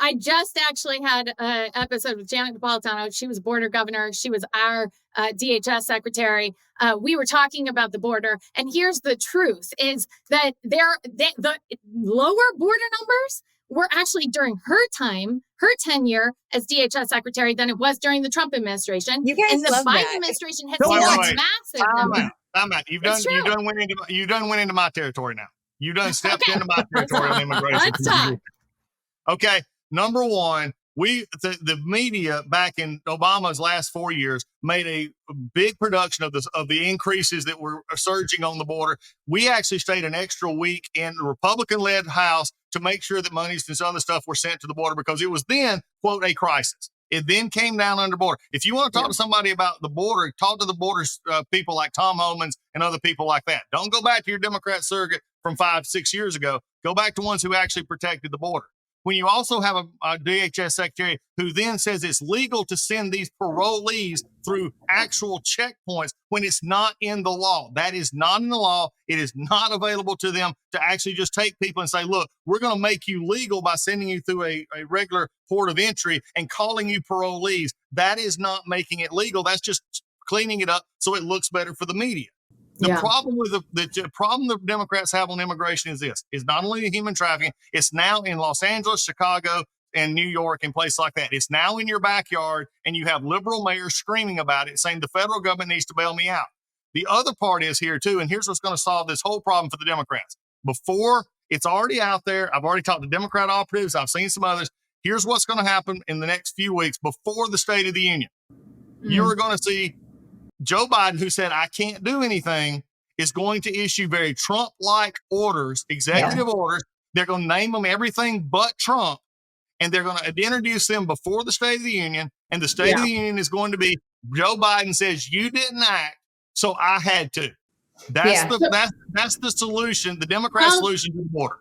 I just actually had an episode with Janet Napolitano. She was border governor. She was our DHS secretary. We were talking about the border. And here's the truth is that the lower border numbers were actually during her time, her tenure as DHS secretary than it was during the Trump administration. You guys and the love Biden that. administration has seen a massive number. I'm out. You've done went into my territory now. You done stepped into my territory on immigration. Let's talk. Okay. Number one, the media back in Obama's last 4 years made a big production of the increases that were surging on the border. We actually stayed an extra week in the Republican-led House to make sure that monies and some other stuff were sent to the border because it was then, quote, a crisis. It then came down under border. If you want to talk to somebody about the border, talk to the border people like Tom Homans and other people like that. Don't go back to your Democrat surrogate from 5-6 years ago. Go back to ones who actually protected the border. When you also have a DHS secretary who then says it's legal to send these parolees through actual checkpoints when it's not in the law. That is not in the law. It is not available to them to actually just take people and say, look, we're going to make you legal by sending you through a regular port of entry and calling you parolees. That is not making it legal. That's just cleaning it up so it looks better for the media. The problem with the problem the Democrats have on immigration is this: is not only the human trafficking, it's now in Los Angeles, Chicago, and New York and places like that. It's now in your backyard, and you have liberal mayors screaming about it, saying the federal government needs to bail me out. The other part is here too, and here's what's going to solve this whole problem for the Democrats. Before it's already out there, I've already talked to Democrat operatives, I've seen some others. Here's what's going to happen in the next few weeks before the State of the Union. You're going to see Joe Biden, who said, I can't do anything, is going to issue very Trump-like orders, executive orders. They're going to name them everything but Trump, and they're going to introduce them before the State of the Union, and the State of the Union is going to be, Joe Biden says, you didn't act, so I had to. That's the solution, the Democrat solution to the border.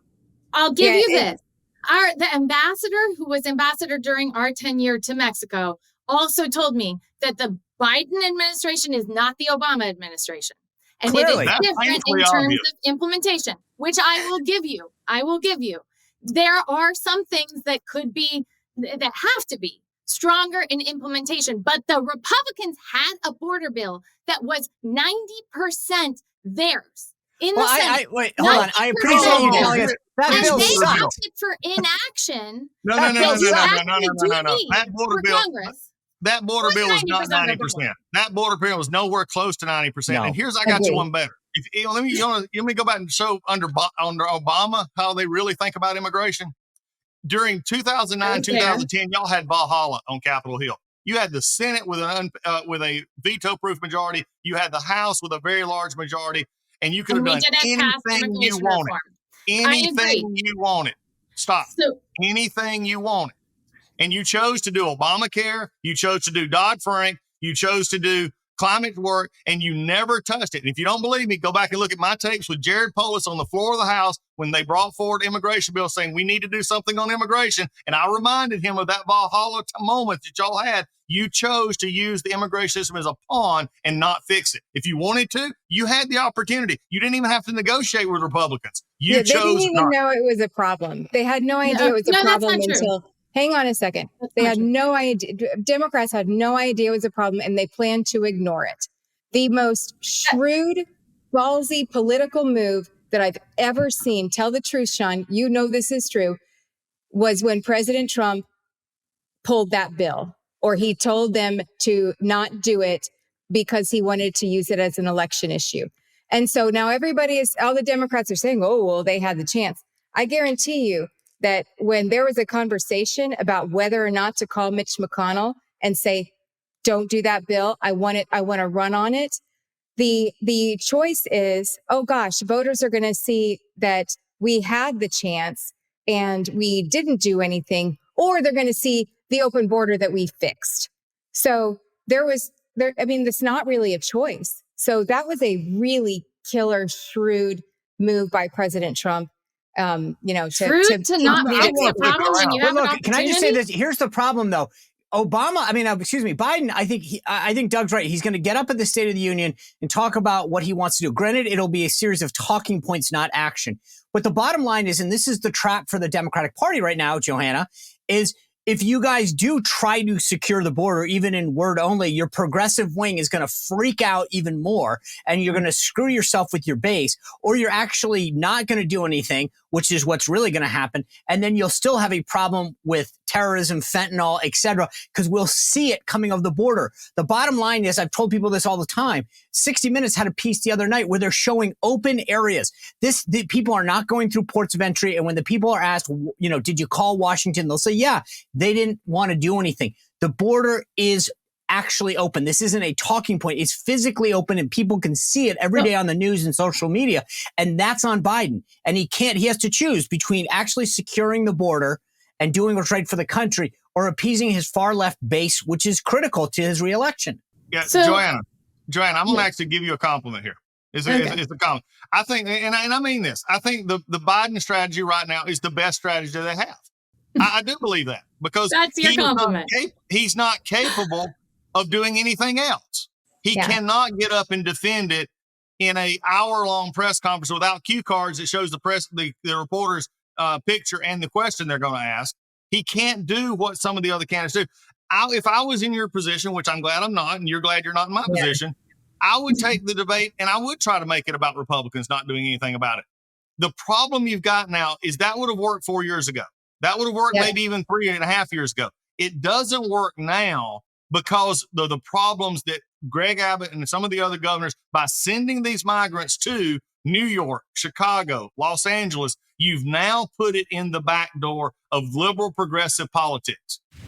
I'll give you this. The ambassador, who was ambassador during our tenure to Mexico, also told me that the Biden administration is not the Obama administration. And Clearly. It is different in terms of implementation, which I will give you. There are some things that have to be stronger in implementation, but the Republicans had a border bill that was 90% theirs. In the Senate. Wait, hold on. I appreciate you telling us that and bill they sucked. opted for inaction. No. That border bill was not 90%. That border bill was nowhere close to 90%. No. And I got you one better. Let me go back and show under Obama how they really think about immigration. During 2009, 2010, y'all had Valhalla on Capitol Hill. You had the Senate with a veto-proof majority. You had the House with a very large majority, and you could have done anything you wanted. Anything you wanted. Stop. Anything you wanted. And you chose to do Obamacare, you chose to do Dodd-Frank, you chose to do climate work, and you never touched it. And if you don't believe me, go back and look at my tapes with Jared Polis on the floor of the House when they brought forward immigration bill saying we need to do something on immigration. And I reminded him of that Valhalla moment that y'all had. You chose to use the immigration system as a pawn and not fix it. If you wanted to, you had the opportunity. You didn't even have to negotiate with Republicans. You chose They didn't even not. know it was a problem. They had no idea it was a problem until... Hang on a second. They had no idea. Democrats had no idea it was a problem, and they planned to ignore it. The most shrewd, ballsy political move that I've ever seen, tell the truth, Sean, you know this is true, was when President Trump pulled that bill, or he told them to not do it because he wanted to use it as an election issue. And so now all the Democrats are saying, oh, well, they had the chance. I guarantee you, that when there was a conversation about whether or not to call Mitch McConnell and say, don't do that bill, I want to run on it. The choice is, oh gosh, voters are going to see that we had the chance and we didn't do anything, or they're going to see the open border that we fixed. So it's not really a choice. So that was a really killer, shrewd move by President Trump. To not fix the problem when you have an opportunity. Can I just say this? Here's the problem, though. Biden, I think Doug's right. He's going to get up at the State of the Union and talk about what he wants to do. Granted, it'll be a series of talking points, not action. But the bottom line is, and this is the trap for the Democratic Party right now, Johanna, is if you guys do try to secure the border, even in word only, your progressive wing is going to freak out even more, and you're going to screw yourself with your base, or you're actually not going to do anything, which is what's really going to happen. And then you'll still have a problem with terrorism, fentanyl, etc., because we'll see it coming over the border. The bottom line is, I've told people this all the time, 60 Minutes had a piece the other night where they're showing open areas. The people are not going through ports of entry. And when the people are asked, did you call Washington? They'll say, yeah, they didn't want to do anything. The border is actually open. This isn't a talking point. It's physically open, and people can see it every day on the news and social media. And that's on Biden. And he has to choose between actually securing the border and doing what's right for the country, or appeasing his far left base, which is critical to his reelection. Yeah, Joanna, I'm going to actually give you a compliment here. It's a compliment. I think, and I mean this, I think the Biden strategy right now is the best strategy they have. I do believe that, because that's your compliment. He's not capable of doing anything else. He cannot get up and defend it in a hour-long press conference without cue cards that shows the reporter's picture and the question they're going to ask. He can't do what some of the other candidates do. If I was in your position, which I'm glad I'm not, and you're glad you're not in my position, I would take the debate and I would try to make it about Republicans not doing anything about it. The problem you've got now is that would have worked 4 years ago. That would have worked maybe even 3.5 years ago. It doesn't work now because of the problems that Greg Abbott and some of the other governors, by sending these migrants to New York, Chicago, Los Angeles, you've now put it in the back door of liberal progressive politics.